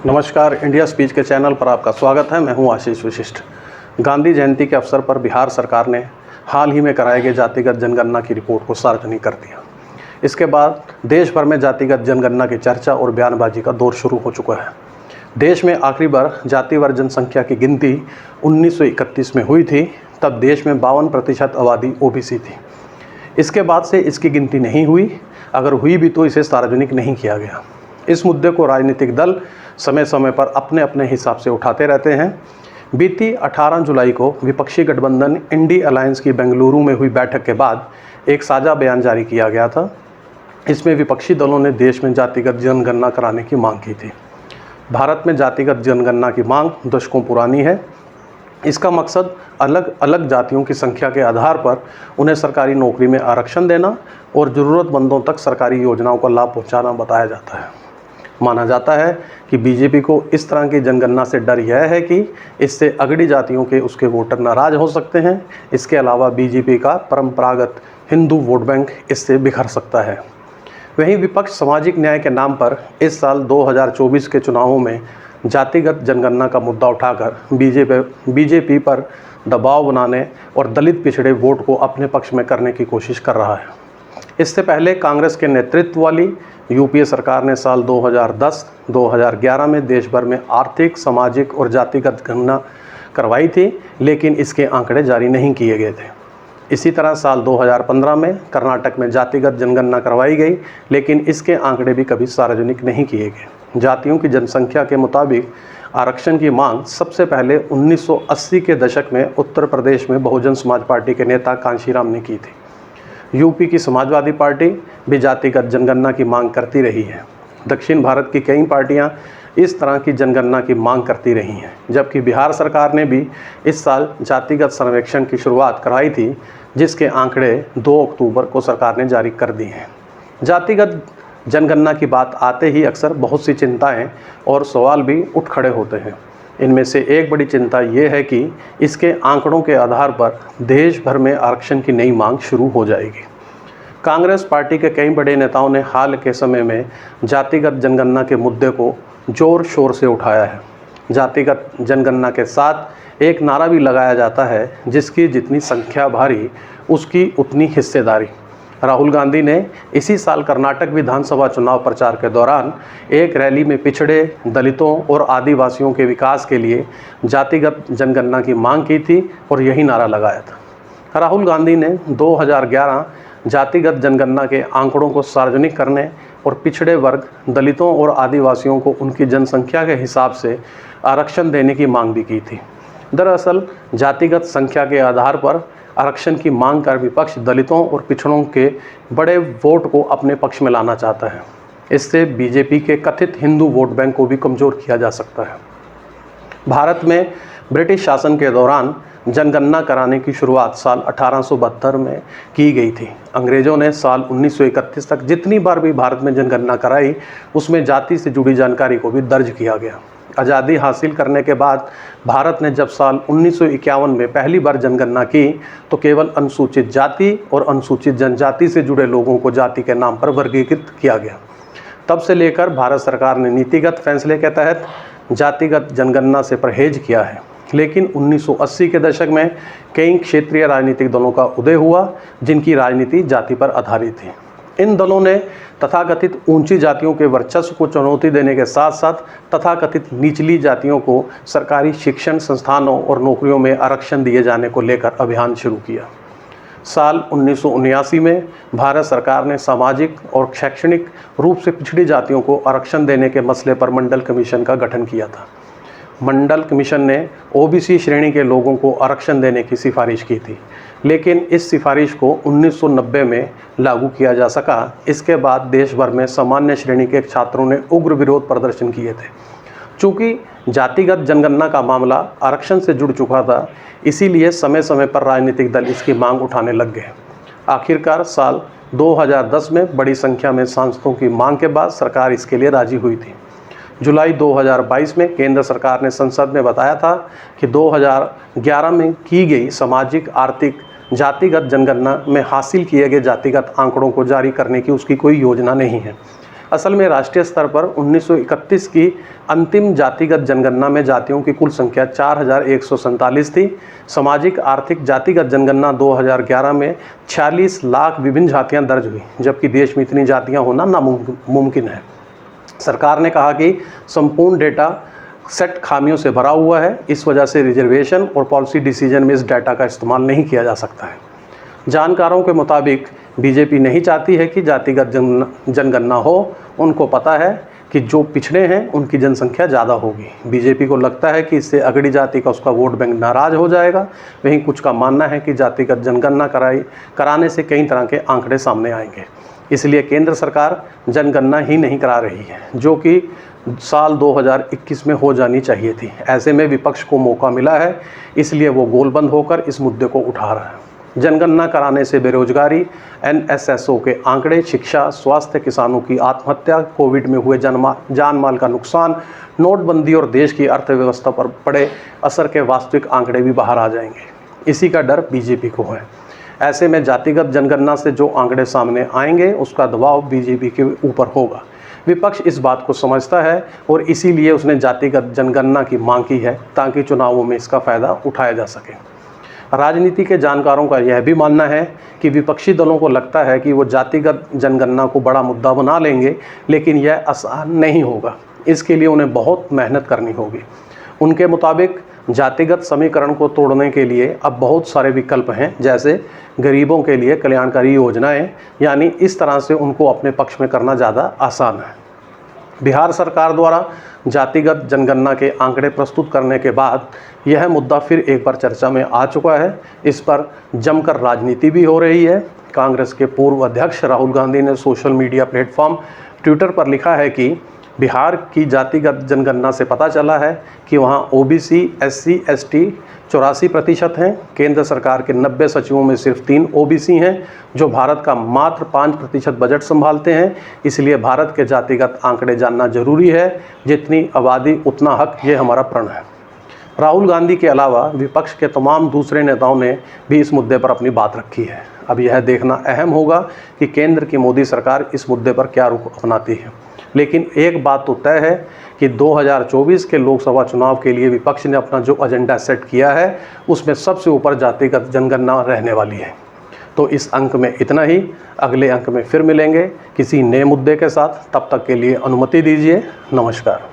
नमस्कार, India speech के channel पर आपका स्वागत है। मैं हूं आशीष वशिष्ठ। गांधी जयंती के अवसर पर बिहार सरकार ने हाल ही में कराए गए जातिगत जनगणना की रिपोर्ट को सार्वजनिक कर दिया। इसके बाद देश भर में जातिगत जनगणना की चर्चा और बयानबाजी का दौर शुरू हो चुका है। देश में आखिरी बार जातिवार जनसंख्या की गिनती 1931 में हुई थी। तब देश में 52% आबादी ओबीसी थी। इसके बाद से इसकी गिनती नहीं हुई। अगर हुई भी तो इसे सार्वजनिक नहीं किया गया। इस मुद्दे को राजनीतिक दल समय समय पर अपने अपने हिसाब से उठाते रहते हैं। बीती 18 जुलाई को विपक्षी गठबंधन इंडी अलायंस की बेंगलुरु में हुई बैठक के बाद एक साझा बयान जारी किया गया था। इसमें विपक्षी दलों ने देश में जातिगत जनगणना कराने की मांग की थी। भारत में जातिगत जनगणना की मांग दशकों पुरानी है। इसका मकसद अलग अलग जातियों की संख्या के आधार पर उन्हें सरकारी नौकरी में आरक्षण देना और ज़रूरतमंदों तक सरकारी योजनाओं का लाभ पहुंचाना बताया जाता है। माना जाता है कि बीजेपी को इस तरह की जनगणना से डर यह है कि इससे अगड़ी जातियों के उसके वोटर नाराज हो सकते हैं। इसके अलावा बीजेपी का परंपरागत हिंदू वोट बैंक इससे बिखर सकता है। वहीं विपक्ष सामाजिक न्याय के नाम पर इस साल 2024 के चुनावों में जातिगत जनगणना का मुद्दा उठाकर बीजेपी पर दबाव बनाने और दलित पिछड़े वोट को अपने पक्ष में करने की कोशिश कर रहा है। इससे पहले कांग्रेस के नेतृत्व वाली यूपीए सरकार ने साल 2010-2011 में देश भर में आर्थिक, सामाजिक और जातिगत गणना करवाई थी, लेकिन इसके आंकड़े जारी नहीं किए गए थे। इसी तरह साल 2015 में कर्नाटक में जातिगत जनगणना करवाई गई, लेकिन इसके आंकड़े भी कभी सार्वजनिक नहीं किए गए। जातियों की जनसंख्या के मुताबिक आरक्षण की मांग सबसे पहले 1980 के दशक में उत्तर प्रदेश में बहुजन समाज पार्टी के नेता कांशीराम ने की थी। यूपी की समाजवादी पार्टी भी जातिगत जनगणना की मांग करती रही है। दक्षिण भारत की कई पार्टियां इस तरह की जनगणना की मांग करती रही हैं, जबकि बिहार सरकार ने भी इस साल जातिगत सर्वेक्षण की शुरुआत कराई थी, जिसके आंकड़े 2 अक्टूबर को सरकार ने जारी कर दिए हैं। जातिगत जनगणना की बात आते ही अक्सर बहुत सी चिंताएं और सवाल भी उठ खड़े होते हैं। इनमें से एक बड़ी चिंता ये है कि इसके आंकड़ों के आधार पर देश भर में आरक्षण की नई मांग शुरू हो जाएगी। कांग्रेस पार्टी के कई बड़े नेताओं ने हाल के समय में जातिगत जनगणना के मुद्दे को जोर शोर से उठाया है। जातिगत जनगणना के साथ एक नारा भी लगाया जाता है, जिसकी जितनी संख्या भारी उसकी उतनी हिस्सेदारी। राहुल गांधी ने इसी साल कर्नाटक विधानसभा चुनाव प्रचार के दौरान एक रैली में पिछड़े, दलितों और आदिवासियों के विकास के लिए जातिगत जनगणना की मांग की थी और यही नारा लगाया था। राहुल गांधी ने 2011 जातिगत जनगणना के आंकड़ों को सार्वजनिक करने और पिछड़े वर्ग, दलितों और आदिवासियों को उनकी जनसंख्या के हिसाब से आरक्षण देने की मांग भी की थी। दरअसल जातिगत संख्या के आधार पर आरक्षण की मांग कर विपक्ष दलितों और पिछड़ों के बड़े वोट को अपने पक्ष में लाना चाहता है। इससे बीजेपी के कथित हिंदू वोट बैंक को भी कमज़ोर किया जा सकता है। भारत में ब्रिटिश शासन के दौरान जनगणना कराने की शुरुआत साल 1872 में की गई थी। अंग्रेज़ों ने साल 1931 तक जितनी बार भी भारत में जनगणना कराई, उसमें जाति से जुड़ी जानकारी को भी दर्ज किया गया। आज़ादी हासिल करने के बाद भारत ने जब साल 1951 में पहली बार जनगणना की, तो केवल अनुसूचित जाति और अनुसूचित जनजाति से जुड़े लोगों को जाति के नाम पर वर्गीकृत किया गया। तब से लेकर भारत सरकार ने नीतिगत फैसले के तहत जातिगत जनगणना से परहेज किया है। लेकिन 1980 के दशक में कई क्षेत्रीय राजनीतिक दलों का उदय हुआ, जिनकी राजनीति जाति पर आधारित थी। इन दलों ने तथाकथित ऊंची जातियों के वर्चस्व को चुनौती देने के साथ साथ तथाकथित निचली जातियों को सरकारी शिक्षण संस्थानों और नौकरियों में आरक्षण दिए जाने को लेकर अभियान शुरू किया। साल 1979 में भारत सरकार ने सामाजिक और शैक्षणिक रूप से पिछड़ी जातियों को आरक्षण देने के मसले पर मंडल कमीशन का गठन किया था। मंडल कमीशन ने ओबीसी श्रेणी के लोगों को आरक्षण देने की सिफारिश की थी, लेकिन इस सिफारिश को 1990 में लागू किया जा सका। इसके बाद देश भर में सामान्य श्रेणी के छात्रों ने उग्र विरोध प्रदर्शन किए थे। चूँकि जातिगत जनगणना का मामला आरक्षण से जुड़ चुका था, इसीलिए समय समय पर राजनीतिक दल इसकी मांग उठाने लग गए। आखिरकार साल 2010 में बड़ी संख्या में सांसदों की मांग के बाद सरकार इसके लिए राजी हुई थी। जुलाई 2022 में केंद्र सरकार ने संसद में बताया था कि 2011 में की गई सामाजिक, आर्थिक, जातिगत जनगणना में हासिल किए गए जातिगत आंकड़ों को जारी करने की उसकी कोई योजना नहीं है। असल में राष्ट्रीय स्तर पर 1931 की अंतिम जातिगत जनगणना में जातियों की कुल संख्या 4147 थी। सामाजिक आर्थिक जातिगत जनगणना 2011 में 46 लाख विभिन्न जातियां दर्ज हुई, जबकि देश में इतनी जातियां होना नामुमकिन है। सरकार ने कहा कि संपूर्ण डेटा सेट खामियों से भरा हुआ है, इस वजह से रिजर्वेशन और पॉलिसी डिसीजन में इस डाटा का इस्तेमाल नहीं किया जा सकता है। जानकारों के मुताबिक बीजेपी नहीं चाहती है कि जातिगत जनगणना हो। उनको पता है कि जो पिछड़े हैं उनकी जनसंख्या ज़्यादा होगी। बीजेपी को लगता है कि इससे अगड़ी जाति का उसका वोट बैंक नाराज़ हो जाएगा। वहीं कुछ का मानना है कि जातिगत जनगणना कराने से कई तरह के आंकड़े सामने आएंगे, इसलिए केंद्र सरकार जनगणना ही नहीं करा रही है, जो कि साल 2021 में हो जानी चाहिए थी। ऐसे में विपक्ष को मौका मिला है, इसलिए वो गोलबंद होकर इस मुद्दे को उठा रहा है। जनगणना कराने से बेरोजगारी, NSSO के आंकड़े, शिक्षा, स्वास्थ्य, किसानों की आत्महत्या, कोविड में हुए जान माल का नुकसान, नोटबंदी और देश की अर्थव्यवस्था पर पड़े असर के वास्तविक आंकड़े भी बाहर आ जाएंगे। इसी का डर बीजेपी को है। ऐसे में जातिगत जनगणना से जो आंकड़े सामने आएंगे उसका दबाव बीजेपी के ऊपर होगा। विपक्ष इस बात को समझता है और इसीलिए उसने जातिगत जनगणना की मांग की है, ताकि चुनावों में इसका फ़ायदा उठाया जा सके। राजनीति के जानकारों का यह भी मानना है कि विपक्षी दलों को लगता है कि वो जातिगत जनगणना को बड़ा मुद्दा बना लेंगे, लेकिन यह आसान नहीं होगा। इसके लिए उन्हें बहुत मेहनत करनी होगी। उनके मुताबिक जातिगत समीकरण को तोड़ने के लिए अब बहुत सारे विकल्प हैं, जैसे गरीबों के लिए कल्याणकारी योजनाएं, यानी इस तरह से उनको अपने पक्ष में करना ज़्यादा आसान है। बिहार सरकार द्वारा जातिगत जनगणना के आंकड़े प्रस्तुत करने के बाद यह मुद्दा फिर एक बार चर्चा में आ चुका है। इस पर जमकर राजनीति भी हो रही है। कांग्रेस के पूर्व अध्यक्ष राहुल गांधी ने सोशल मीडिया प्लेटफॉर्म ट्विटर पर लिखा है कि बिहार की जातिगत जनगणना से पता चला है कि वहां OBC, SC, ST 84% हैं। केंद्र सरकार के 90 सचिवों में सिर्फ 3 OBC हैं, जो भारत का मात्र 5% बजट संभालते हैं। इसलिए भारत के जातिगत आंकड़े जानना जरूरी है। जितनी आबादी उतना हक, ये हमारा प्रण है। राहुल गांधी के अलावा विपक्ष के तमाम दूसरे नेताओं ने भी इस मुद्दे पर अपनी बात रखी है। अब यह देखना अहम होगा कि केंद्र की मोदी सरकार इस मुद्दे पर क्या रुख अपनाती है। लेकिन एक बात तो तय है कि 2024 के लोकसभा चुनाव के लिए विपक्ष ने अपना जो एजेंडा सेट किया है, उसमें सबसे ऊपर जातिगत जनगणना रहने वाली है। तो इस अंक में इतना ही। अगले अंक में फिर मिलेंगे किसी नए मुद्दे के साथ। तब तक के लिए अनुमति दीजिए। नमस्कार।